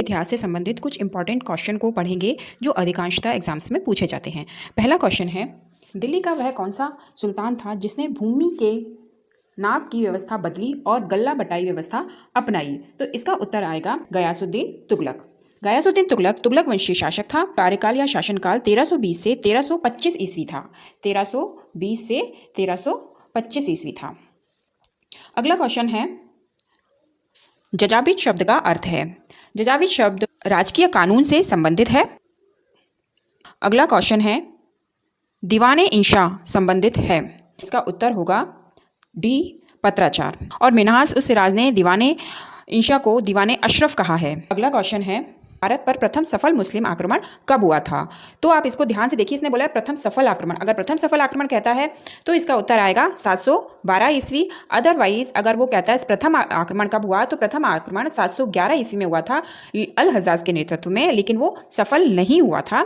इतिहास से संबंधित कुछ इंपॉर्टेंट क्वेश्चन को पढ़ेंगे जो अधिकांशतः एग्जाम्स में पूछे जाते हैं। पहला क्वेश्चन है, दिल्ली का वह कौन सा सुल्तान था जिसने भूमि के नाप की व्यवस्था बदली और गल्ला बटाई व्यवस्था अपनाई? तो इसका उत्तर आएगा गयासुद्दीन तुगलक। गयासुद्दीन तुगलक तुगलक वंशीय शासक था। कार्यकाल या शासनकाल 1320 से 1325 ईस्वी था। 1320 से 1325 ईस्वी था। अगला क्वेश्चन है, जजाबित शब्द का अर्थ है। जजाबित शब्द राजकीय कानून से संबंधित है। अगला क्वेश्चन है, दीवाने इंशा संबंधित है। इसका उत्तर होगा डी, पत्राचार। और मिन्हाज उस सिराज ने दीवाने इंशा को दीवाने अशरफ कहा है। अगला क्वेश्चन है, भारत पर प्रथम सफल मुस्लिम आक्रमण कब हुआ था? तो आप इसको ध्यान से देखिए, इसने बोला है प्रथम सफल आक्रमण। अगर प्रथम सफल आक्रमण कहता है तो इसका उत्तर आएगा 712 ईस्वी। अदरवाइज अगर वो कहता है प्रथम आक्रमण कब हुआ, तो प्रथम आक्रमण 711 ईस्वी में हुआ था अल हज्जाज के नेतृत्व में, लेकिन वो सफल नहीं हुआ था।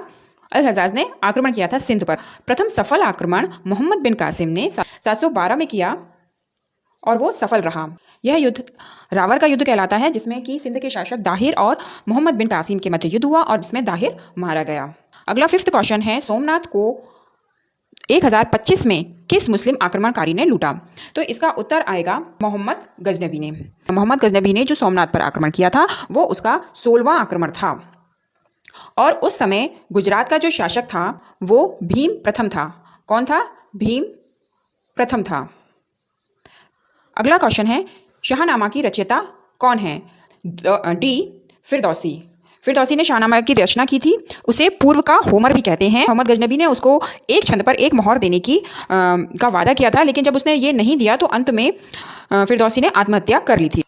अल हज्जाज ने आक्रमण किया था सिंध पर। प्रथम सफल आक्रमण मोहम्मद बिन कासिम ने 712 में किया और वो सफल रहा। यह युद्ध रावर का युद्ध कहलाता है, जिसमें कि सिंध के शासक दाहिर और मोहम्मद बिन कासिम के मध्य युद्ध हुआ और जिसमें दाहिर मारा गया। अगला फिफ्थ क्वेश्चन है, सोमनाथ को 1025 में किस मुस्लिम आक्रमणकारी ने लूटा? तो इसका उत्तर आएगा मोहम्मद गजनबी ने। मोहम्मद गजनबी ने जो सोमनाथ पर आक्रमण किया था वो उसका 16वां आक्रमण था। और उस समय गुजरात का जो शासक था वो भीम प्रथम था। कौन था? भीम प्रथम था। अगला क्वेश्चन है, शाहनामा की रचयिता कौन है? डी, फिरदौसी। फिरदौसी ने शाहनामा की रचना की थी। उसे पूर्व का होमर भी कहते हैं। मोहम्मद गजनबी ने उसको एक छंद पर एक मोहर देने का वादा किया था, लेकिन जब उसने ये नहीं दिया तो अंत में फिरदौसी ने आत्महत्या कर ली थी।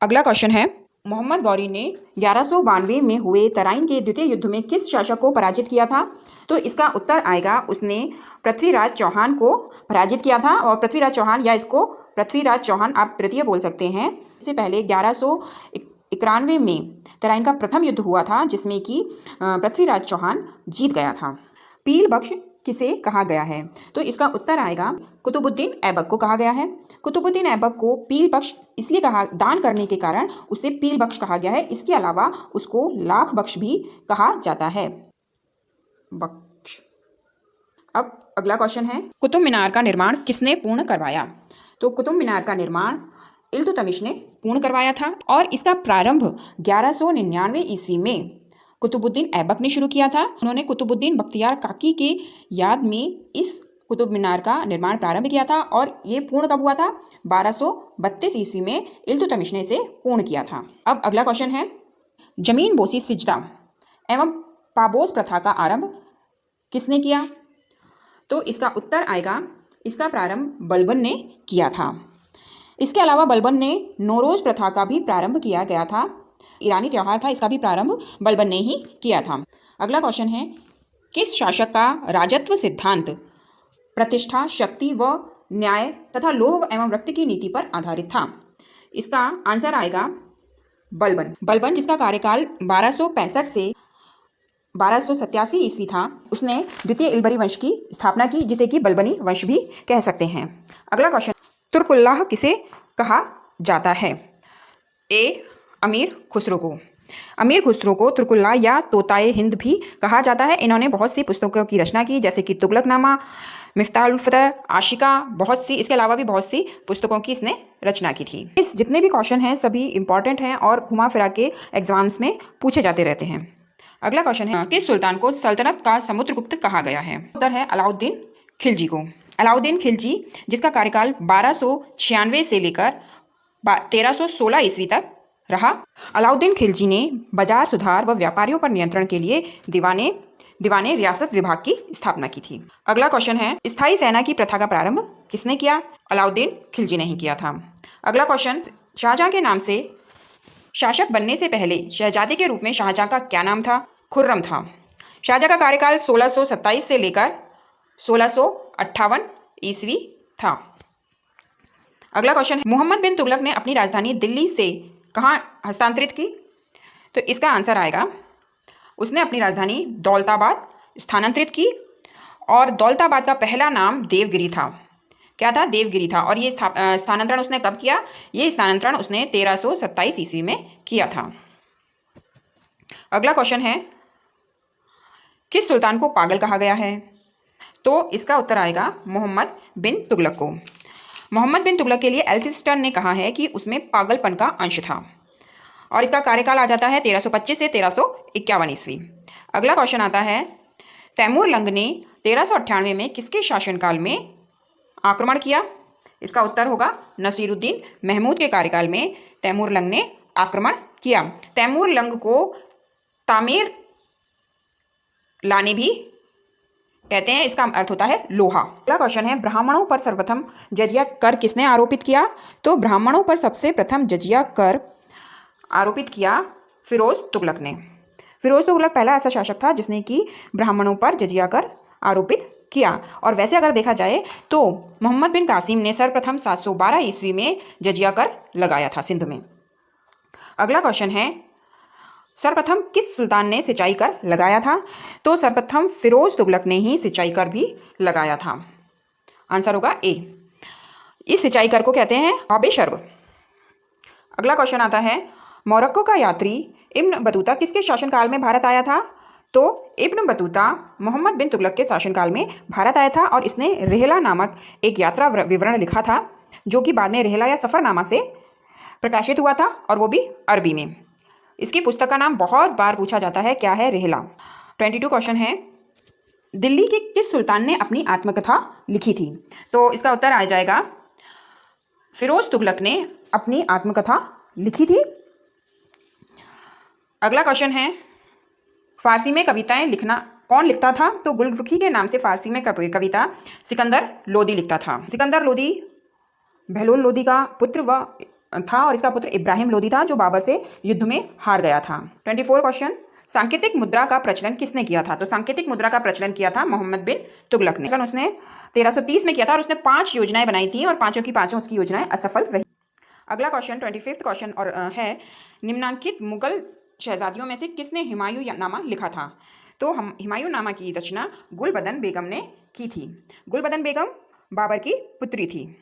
अगला क्वेश्चन है, मोहम्मद गौरी ने 1192 में हुए तराइन के द्वितीय युद्ध में किस शासक को पराजित किया था? तो इसका उत्तर आएगा, उसने पृथ्वीराज चौहान को पराजित किया था। और पृथ्वीराज चौहान, या इसको पृथ्वीराज चौहान आप तृतीय बोल सकते हैं। इससे पहले 1191 में तराइन का प्रथम युद्ध हुआ था, जिसमें कि पृथ्वीराज चौहान जीत गया था। पील बख्श किसे कहा गया है? तो इसका उत्तर आएगा, कुतुबुद्दीन ऐबक को कहा गया है। कुतुबुद्दीन ऐबक को पील बख्श इसलिए कहा, दान करने के कारण उसे पील बख्श कहा गया है। इसके अलावा उसको लाख बख्श भी कहा जाता है। बख्श। अब अगला क्वेश्चन है, कुतुब मीनार का निर्माण किसने पूर्ण करवाया? तो कुतुब मीनार का निर्माण इल्तुतमिश ने पूर्ण करवाया था और इसका प्रारंभ 1199 ईस्वी में कुतुबुद्दीन ऐबक ने शुरू किया था। उन्होंने कुतुबुद्दीन बख्तियार काकी के याद में इस कुतुब मीनार का निर्माण प्रारंभ किया था और ये पूर्ण कब हुआ था? 1232 ईस्वी में इल्तुतमिश ने इसे पूर्ण किया था। अब अगला क्वेश्चन है, जमीन बोसी सिजदा एवं पाबोस प्रथा का आरंभ किसने किया? तो इसका उत्तर आएगा, इसका प्रारंभ बलबन ने किया था। इसके अलावा बलबन ने नौरोज प्रथा का भी प्रारंभ किया गया था। ईरानी त्यौहार था, इसका भी प्रारंभ बलबन ने ही किया था। अगला क्वेश्चन है, किस शासक का राजत्व सिद्धांत प्रतिष्ठा, शक्ति व न्याय तथा लोभ एवं रक्त की नीति पर आधारित था? इसका आंसर आएगा बलबन। बलबन, जिसका कार्यकाल 1265 से 1287 ईस्वी था, उसने द्वितीय इल्बरी वंश की स्थापना की, जिसे कि बलबनी वंश भी कह सकते हैं। अगला क्वेश्चन, तुर्कुल्लाह किसे कहा जाता है? ए, अमीर खुसरो को। अमीर खुसरो को तुर्कुल्लाह या तोताए हिंद भी कहा जाता है। इन्होंने बहुत सी पुस्तकों की रचना की, जैसे कि तुगलकनामा, मिफ्ताहुल फतह, आशिका, बहुत सी, इसके अलावा भी बहुत सी पुस्तकों की इसने रचना की थी। इस जितने भी क्वेश्चन हैं सभी इंपॉर्टेंट हैं और घुमा फिरा के एग्जाम्स में पूछे जाते रहते हैं। अगला क्वेश्चन है, किस सुल्तान को सल्तनत का समुद्रगुप्त कहा गया है? उत्तर है अलाउद्दीन खिलजी को। अलाउद्दीन खिलजी, जिसका कार्यकाल 1296 से लेकर 1316 ईस्वी तक रहा। अलाउद्दीन खिलजी ने बाजार सुधार व व्यापारियों पर नियंत्रण के लिए दीवाने रियासत विभाग की स्थापना की थी। अगला क्वेश्चन है, स्थायी सेना की प्रथा का प्रारंभ किसने किया? अलाउद्दीन खिलजी ने ही किया था। अगला क्वेश्चन, शाहजहां के नाम से शासक बनने से पहले शहजादे के रूप में शाहजहां का क्या नाम था? खुर्रम था। शाहजहां का कार्यकाल 1627 से लेकर 1658 ईस्वी था। अगला क्वेश्चन है, मोहम्मद बिन तुगलक ने अपनी राजधानी दिल्ली से कहाँ हस्तांतरित की? तो इसका आंसर आएगा, उसने अपनी राजधानी दौलताबाद स्थानांतरित की और दौलताबाद का पहला नाम देवगिरी था। क्या था? देवगिरी था। और ये स्थानांतरण उसने कब किया? ये स्थानांतरण उसने 1327 ईस्वी में किया था। अगला क्वेश्चन है, किस सुल्तान को पागल कहा गया है? तो इसका उत्तर आएगा मोहम्मद बिन तुगलक को। मोहम्मद बिन तुगलक के लिए एल्फिंस्टन ने कहा है कि उसमें पागलपन का अंश था। और इसका कार्यकाल आ जाता है 1325 से 1351 ईस्वी। अगला क्वेश्चन आता है, तैमूर लंग ने 1398 में किसके शासनकाल में आक्रमण किया? इसका उत्तर होगा नसीरुद्दीन महमूद के कार्यकाल में तैमूर लंग ने आक्रमण किया। तैमूर लंग को तामीर लाने भी कहते हैं, इसका अर्थ होता है लोहा। अगला क्वेश्चन है, ब्राह्मणों पर सर्वप्रथम जजिया कर किसने आरोपित किया? तो ब्राह्मणों पर सबसे प्रथम जजिया कर आरोपित किया फिरोज तुगलक ने। फिरोज तुगलक पहला ऐसा शासक था जिसने कि ब्राह्मणों पर जजिया कर आरोपित किया। और वैसे अगर देखा जाए तो मोहम्मद बिन कासिम ने सर्वप्रथम 712 ईस्वी में जजिया कर लगाया था सिंध में। अगला क्वेश्चन है, सर्वप्रथम किस सुल्तान ने सिंचाई कर लगाया था? तो सर्वप्रथम फिरोज तुगलक ने ही सिंचाई कर भी लगाया था। आंसर होगा ए। इस सिंचाई कर को कहते हैं आबे शर्ब। अगला क्वेश्चन आता है, मोरक्को का यात्री इब्न बतूता किसके शासनकाल में भारत आया था? तो इब्न बतूता मोहम्मद बिन तुगलक के शासनकाल में भारत आया था और इसने रिहला नामक एक यात्रा विवरण लिखा था, जो कि बाद में रिहला या सफ़रनामा से प्रकाशित हुआ था, और वो भी अरबी में। इसकी पुस्तक का नाम बहुत बार पूछा जाता है, क्या है? रिहला। 22 क्वेश्चन है, दिल्ली के किस सुल्तान ने अपनी आत्मकथा लिखी थी? तो इसका उत्तर आ जाएगा फिरोज तुगलक ने अपनी आत्मकथा लिखी थी। अगला क्वेश्चन है, फारसी में कविताएं लिखना कौन लिखता था? तो गुलरुखी के नाम से फारसी में कविता सिकंदर लोदी लिखता था। सिकंदर लोदी बहलोल लोदी का पुत्र था और इसका पुत्र इब्राहिम लोदी था, जो बाबर से युद्ध में हार गया था। 24 क्वेश्चन, सांकेतिक मुद्रा का प्रचलन किसने किया था? तो सांकेतिक मुद्रा का प्रचलन किया था मोहम्मद बिन तुगलक ने। उसने 1330 में किया था और उसने 5 योजनाएं बनाई थी और पांचों की पांचों उसकी योजनाएं असफल रही। अगला क्वेश्चन 25th क्वेश्चन और है, निम्नांकित मुगल शहजादियों में से किसने हुमायूं नामा लिखा था? तो हुमायूं नामा की रचना गुलबदन बेगम ने की थी। गुलबदन बेगम बाबर की पुत्री थी।